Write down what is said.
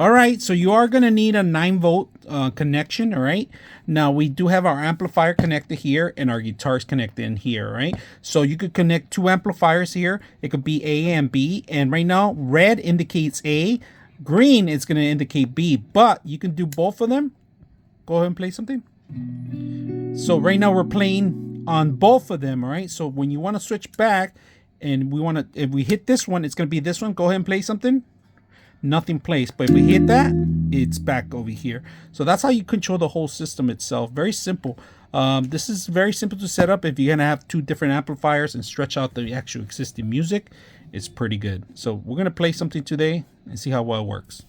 All right, so you are going to need a 9-volt connection. All right, now we do have our amplifier connected here and our guitars connected in here. Right, so you could connect 2 amplifiers here. It could be A and B, and right now red indicates A, green is going to indicate B, but you can do both of them. Go ahead and play something. So right now we're playing on both of them. All right, so when you want to switch back and we want to, if we hit this one, it's going to be this one. Go ahead and play something. Nothing plays, but if we hit that, it's back over here. So that's how you control the whole system itself. Very simple. This is very simple to set up. If you're gonna have 2 different amplifiers and stretch out the actual existing music, it's pretty good. So we're gonna play something today and see how well it works.